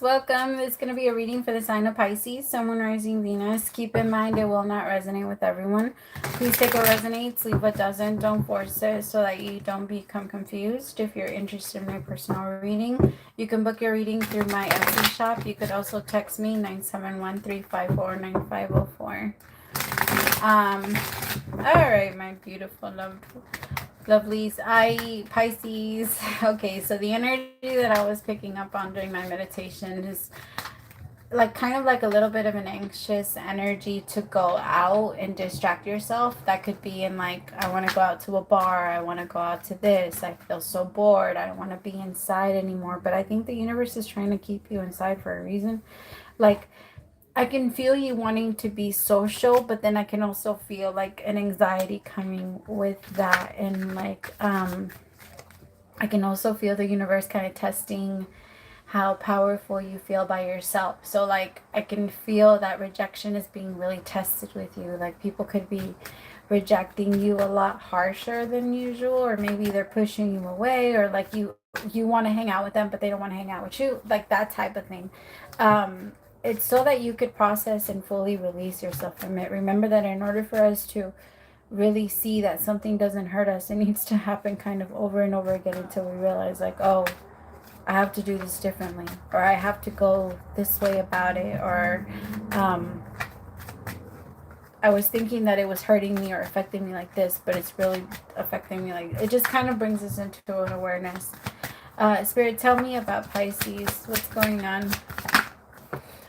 welcome. It's going to be a reading for the sign of Pisces, Sun, Moon, Rising, Venus. Keep in mind it will not resonate with everyone. Please take what resonates, leave what doesn't. Don't force it so that you don't become confused. If you're interested in my personal reading, you can book your reading through my Etsy shop. You could also text me 971-354-9504. All right, my beautiful lovelies. Pisces. Okay, so the energy that I was picking up on during my meditation is like kind of like a little bit of an anxious energy to go out and distract yourself. That could be in like, I want to go out to a bar, I want to go out to this, I feel so bored, I don't want to be inside anymore. But I think the universe is trying to keep you inside for a reason. Like, I can feel you wanting to be social, but then I can also feel like an anxiety coming with that. And like, I can also feel the universe kind of testing how powerful you feel by yourself. So like, I can feel that rejection is being really tested with you. Like, people could be rejecting you a lot harsher than usual, or maybe they're pushing you away, or like you want to hang out with them, but they don't want to hang out with you, like that type of thing. It's so that you could process and fully release yourself from it. Remember that in order for us to really see that something doesn't hurt us, it needs to happen kind of over and over again until we realize like, oh, I have to do this differently, or I have to go this way about it, or I was thinking that it was hurting me or affecting me like this, but it's really affecting me like, it just kind of brings us into an awareness. Spirit, tell me about Pisces. What's going on?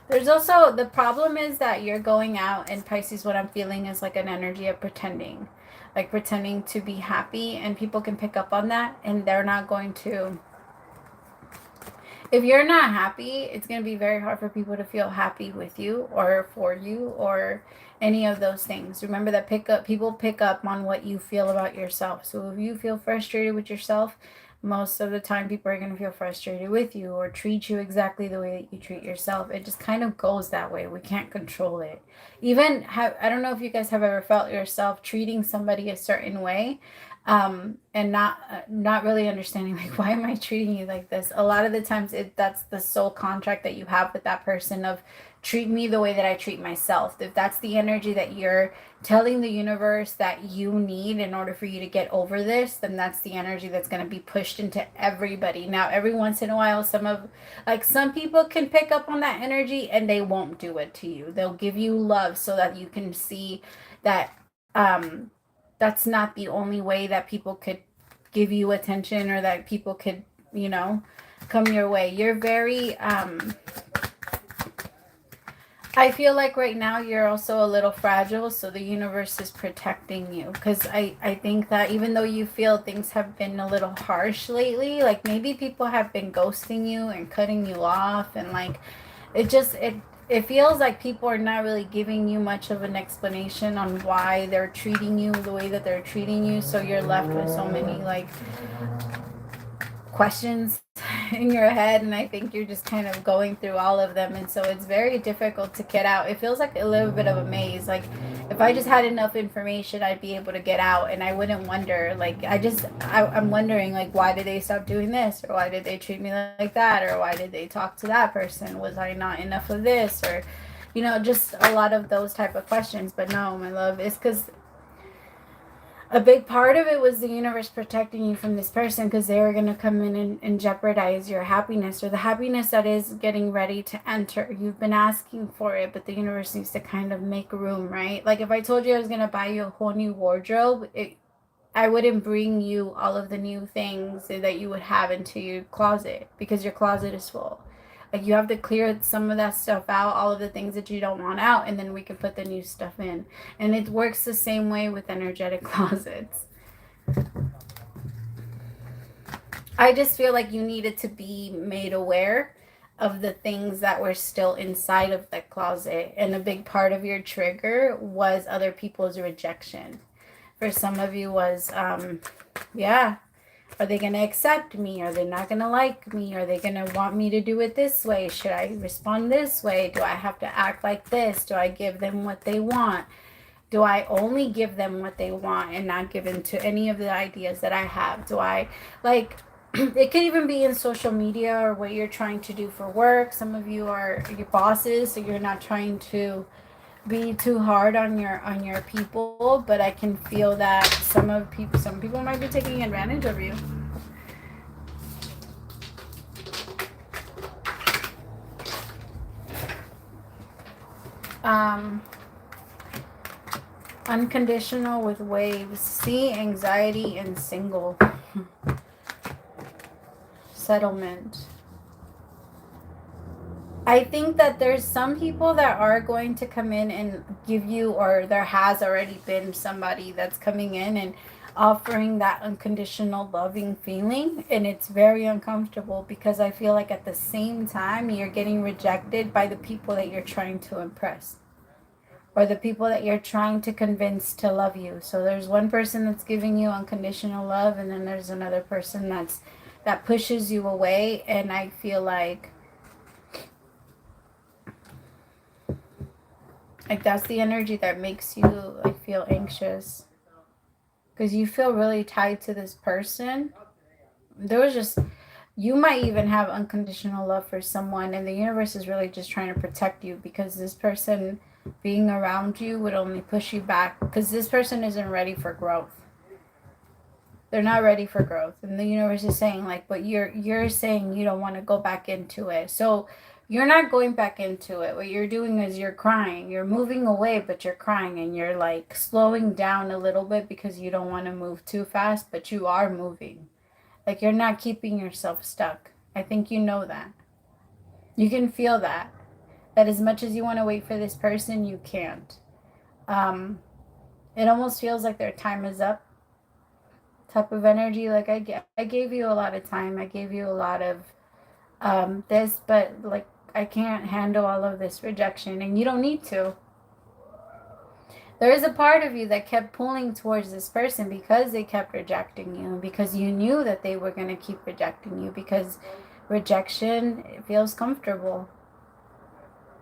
There's also, the problem is that you're going out, and Pisces, what I'm feeling is like an energy of pretending. Like pretending to be happy, and people can pick up on that, and they're not going to... If you're not happy, it's going to be very hard for people to feel happy with you or for you or any of those things. Remember that people pick up on what you feel about yourself. So if you feel frustrated with yourself, most of the time people are going to feel frustrated with you or treat you exactly the way that you treat yourself. It just kind of goes that way. We can't control it. Even I don't know if you guys have ever felt yourself treating somebody a certain way, and not really understanding like, why am I treating you like this? A lot of the times that's the soul contract that you have with that person of, treat me the way that I treat myself. If that's the energy that you're telling the universe that you need in order for you to get over this, then that's the energy that's going to be pushed into everybody. Now, every once in a while, some people can pick up on that energy and they won't do it to you. They'll give you love so that you can see that that's not the only way that people could give you attention, or that people could, come your way. You're very, I feel like right now you're also a little fragile, so the universe is protecting you. Because I think that even though you feel things have been a little harsh lately, like maybe people have been ghosting you and cutting you off, and like, it feels like people are not really giving you much of an explanation on why they're treating you the way that they're treating you. So you're left with so many like questions in your head, and I think you're just kind of going through all of them, and so it's very difficult to get out. It feels like a little bit of a maze. Like, if I just had enough information, I'd be able to get out, and I wouldn't wonder. Like, I'm wondering, like, why did they stop doing this, or why did they treat me like that, or why did they talk to that person? Was I not enough of this? Or just a lot of those type of questions. But no, my love, it's because a big part of it was the universe protecting you from this person, because they were going to come in and jeopardize your happiness, or the happiness that is getting ready to enter. You've been asking for it, but the universe needs to kind of make room, right? Like, if I told you I was going to buy you a whole new wardrobe, I wouldn't bring you all of the new things that you would have into your closet, because your closet is full. Like, you have to clear some of that stuff out, all of the things that you don't want out, and then we can put the new stuff in. And it works the same way with energetic closets. I just feel like you needed to be made aware of the things that were still inside of the closet. And a big part of your trigger was other people's rejection. For some of you was, are they going to accept me? Are they not going to like me? Are they going to want me to do it this way? Should I respond this way? Do I have to act like this? Do I give them what they want? Do I only give them what they want and not give in to any of the ideas that I have? Do I, like, It could even be in social media or what you're trying to do for work. Some of you are your bosses, so you're not trying to be too hard on your people, but I can feel that some people might be taking advantage of you. Unconditional with waves. See, anxiety and single. Settlement. I think that there's some people that are going to come in and give you, or there has already been somebody that's coming in and offering that unconditional loving feeling, and it's very uncomfortable because I feel like at the same time you're getting rejected by the people that you're trying to impress, or the people that you're trying to convince to love you. So there's one person that's giving you unconditional love, and then there's another person that pushes you away. And I feel like that's the energy that makes you like feel anxious, because you feel really tied to this person. You might even have unconditional love for someone, and the universe is really just trying to protect you, because this person being around you would only push you back, because this person isn't ready for growth. They're not ready for growth, and the universe is saying like, but you're saying you don't want to go back into it. So you're not going back into it. What you're doing is you're crying. You're moving away, but you're crying, and you're like slowing down a little bit because you don't want to move too fast, but you are moving. Like, you're not keeping yourself stuck. I think you know that. You can feel that. That as much as you want to wait for this person, you can't. It almost feels like their time is up type of energy. Like, I gave you a lot of time. I gave you a lot of this, but like, I can't handle all of this rejection, and you don't need to. There is a part of you that kept pulling towards this person because they kept rejecting you, because you knew that they were going to keep rejecting you, because rejection, it feels comfortable.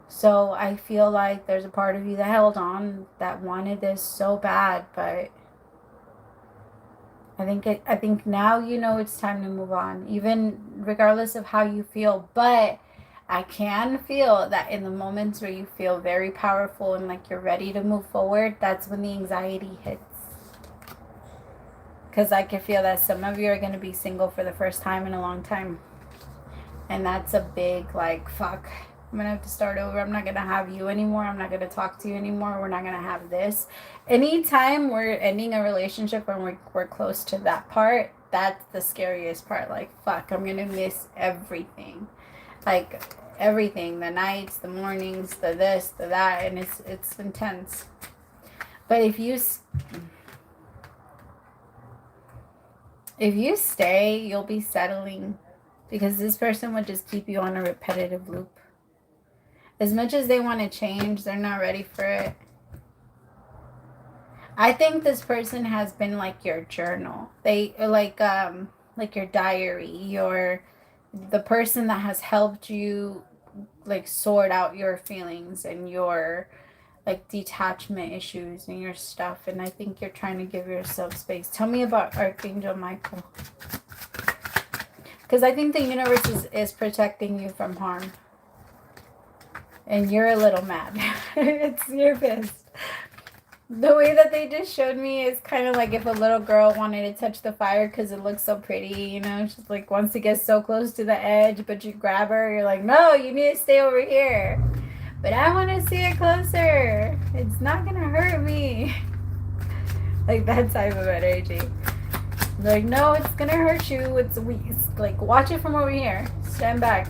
So I feel like there's a part of you that held on, that wanted this so bad, but I think now you know it's time to move on, even regardless of how you feel. But I can feel that in the moments where you feel very powerful and like you're ready to move forward, that's when the anxiety hits. Because I can feel that some of you are going to be single for the first time in a long time. And that's a big, like, fuck, I'm going to have to start over. I'm not going to have you anymore. I'm not going to talk to you anymore. We're not going to have this. Anytime we're ending a relationship and we're close to that part, that's the scariest part. Like, fuck, I'm going to miss everything. Like, everything. The nights, the mornings, the this, the that. And it's intense. But if you stay, you'll be settling. Because this person would just keep you on a repetitive loop. As much as they want to change, they're not ready for it. I think this person has been like your journal. They like your diary, the person that has helped you like sort out your feelings and your like detachment issues and your stuff. And I think you're trying to give yourself space. Tell me about Archangel Michael. Because I think the universe is protecting you from harm. And you're a little mad. You're pissed. The way that they just showed me is kind of like if a little girl wanted to touch the fire because it looks so pretty, you know? She's like wants to get so close to the edge, but you grab her. You're like, no, you need to stay over here. But I want to see it closer. It's not going to hurt me. Like that type of energy. Like, no, it's gonna hurt you. It's like, watch it from over here. Stand back.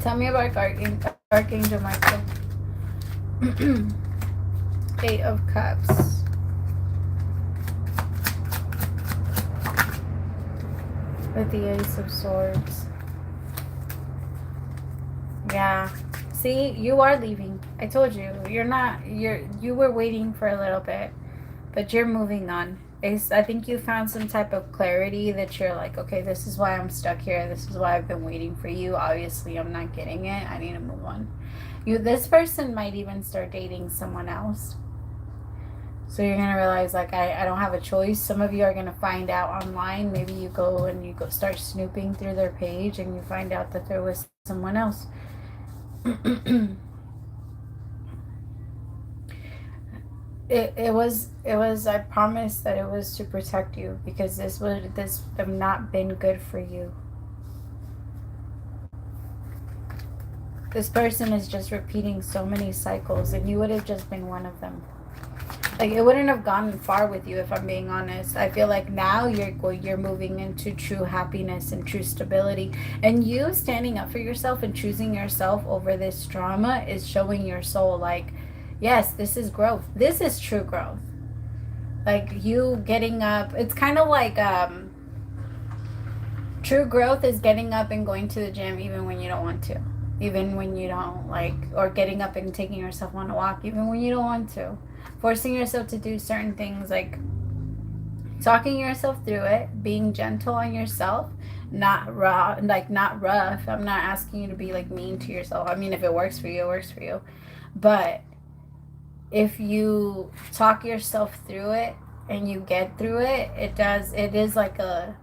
Tell me about Archangel Michael. 8 of Cups. With the Ace of Swords. Yeah. See, you are leaving. I told you. You were waiting for a little bit, but you're moving on. I think you found some type of clarity that you're like, okay, this is why I'm stuck here. This is why I've been waiting for you. Obviously, I'm not getting it. I need to move on. This person might even start dating someone else. So you're going to realize, like, I don't have a choice. Some of you are going to find out online. Maybe you go and you go start snooping through their page and you find out that there was someone else. It was, I promise that it was to protect you, because this would have not been good for you. This person is just repeating so many cycles, and you would have just been one of them. Like, it wouldn't have gone far with you, if I'm being honest. I feel like now you're moving into true happiness and true stability. And you standing up for yourself and choosing yourself over this drama is showing your soul, like, yes, this is growth. This is true growth. Like, you getting up. It's kind of like true growth is getting up and going to the gym even when you don't want to. Even when you don't like, or getting up and taking yourself on a walk even when you don't want to. Forcing yourself to do certain things, like talking yourself through it, being gentle on yourself, not raw, like not rough. I'm not asking you to be like mean to yourself. I mean, if it works for you, it works for you. But if you talk yourself through it and you get through it, it is like a,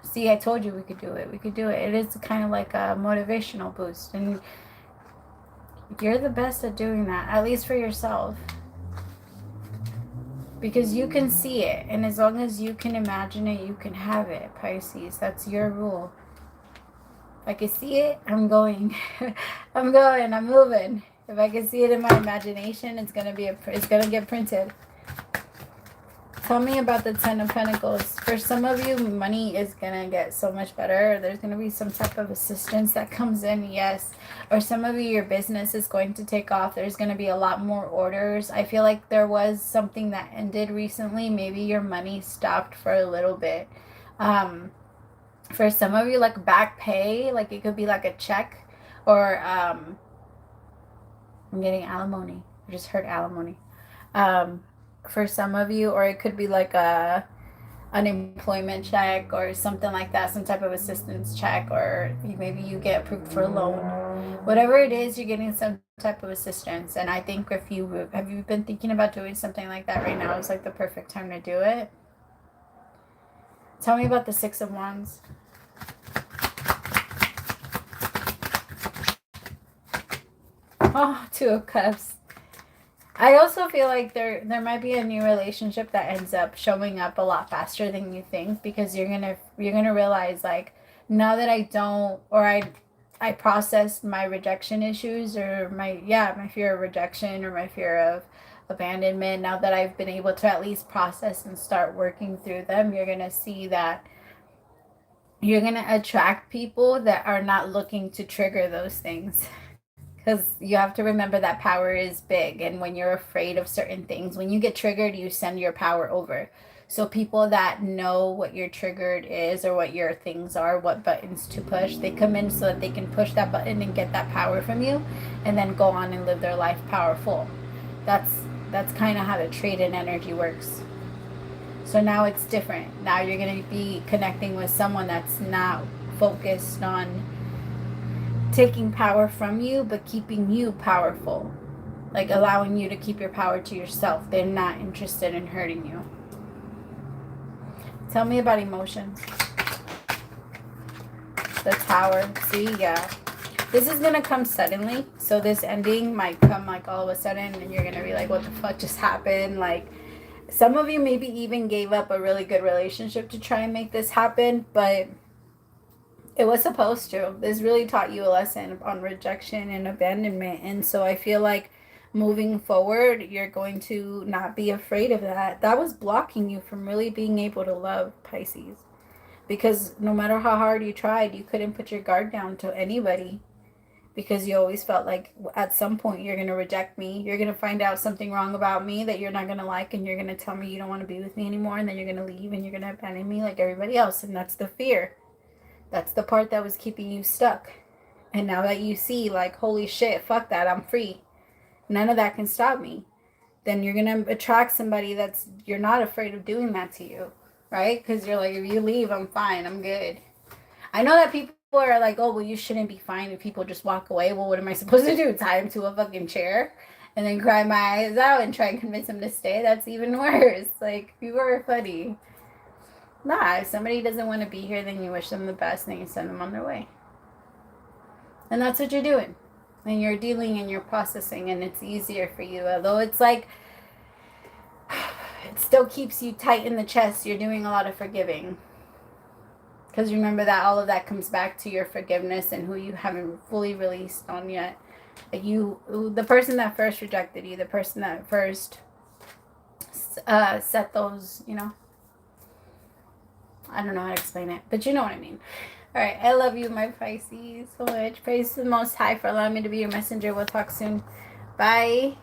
see, I told you we could do it. We could do it. It is kind of like a motivational boost. And you're the best at doing that, at least for yourself. Because you can see it. And as long as you can imagine it, you can have it, Pisces. That's your rule. If I can see it, I'm going. I'm going. I'm moving. If I can see it in my imagination, it's gonna get printed. Tell me about the Ten of Pentacles. For some of you, money is going to get so much better. There's going to be some type of assistance that comes in, yes. Or some of you, your business is going to take off. There's going to be a lot more orders. I feel like there was something that ended recently. Maybe your money stopped for a little bit. For some of you, like back pay, like it could be like a check, or I'm getting alimony. I just heard alimony. For some of you, or it could be like a unemployment check or something like that, some type of assistance check, or maybe you get approved for a loan. Whatever it is, you're getting some type of assistance. And I think if you have you been thinking about doing something like that right now, is like the perfect time to do it. Tell me about the Six of Wands. Oh, Two of Cups. I also feel like there might be a new relationship that ends up showing up a lot faster than you think, because you're gonna realize, like, now that I processed my rejection issues, or my fear of rejection, or my fear of abandonment. Now that I've been able to at least process and start working through them, you're gonna see that you're gonna attract people that are not looking to trigger those things. Because you have to remember that power is big. And when you're afraid of certain things, when you get triggered, you send your power over. So people that know what your triggered is, or what your things are, what buttons to push, they come in so that they can push that button and get that power from you, and then go on and live their life powerful. That's kind of how the trade-in energy works. So now it's different. Now you're going to be connecting with someone that's not focused on taking power from you, but keeping you powerful. Like allowing you to keep your power to yourself. They're not interested in hurting you. Tell me about emotions. The Tower. See, yeah. This is going to come suddenly. So this ending might come like all of a sudden, and you're going to be like, what the fuck just happened? Like, some of you maybe even gave up a really good relationship to try and make this happen, but it was supposed to. This really taught you a lesson on rejection and abandonment. And so I feel like moving forward, you're going to not be afraid of that. That was blocking you from really being able to love, Pisces. Because no matter how hard you tried, you couldn't put your guard down to anybody. Because you always felt like at some point you're going to reject me. You're going to find out something wrong about me that you're not going to like. And you're going to tell me you don't want to be with me anymore. And then you're going to leave and you're going to abandon me like everybody else. And that's the fear. That's the part that was keeping you stuck. And now that you see, like, holy shit, fuck that, I'm free. None of that can stop me. Then you're going to attract somebody you're not afraid of doing that to you. Right? Because you're like, if you leave, I'm fine, I'm good. I know that people are like, oh, well, you shouldn't be fine if people just walk away. Well, what am I supposed to do? Tie them to a fucking chair and then cry my eyes out and try and convince them to stay, that's even worse. Like, people are funny. Nah, if somebody doesn't want to be here, then you wish them the best, then you send them on their way. And that's what you're doing. And you're dealing and you're processing, and it's easier for you. Although it's like, it still keeps you tight in the chest. You're doing a lot of forgiving. Because remember that all of that comes back to your forgiveness and who you haven't fully released on yet. Like the person that first rejected you, the person that first set those, you know, I don't know how to explain it, but you know what I mean. All right, I love you, my Pisces, so much. Praise to the Most High for allowing me to be your messenger. We'll talk soon. Bye.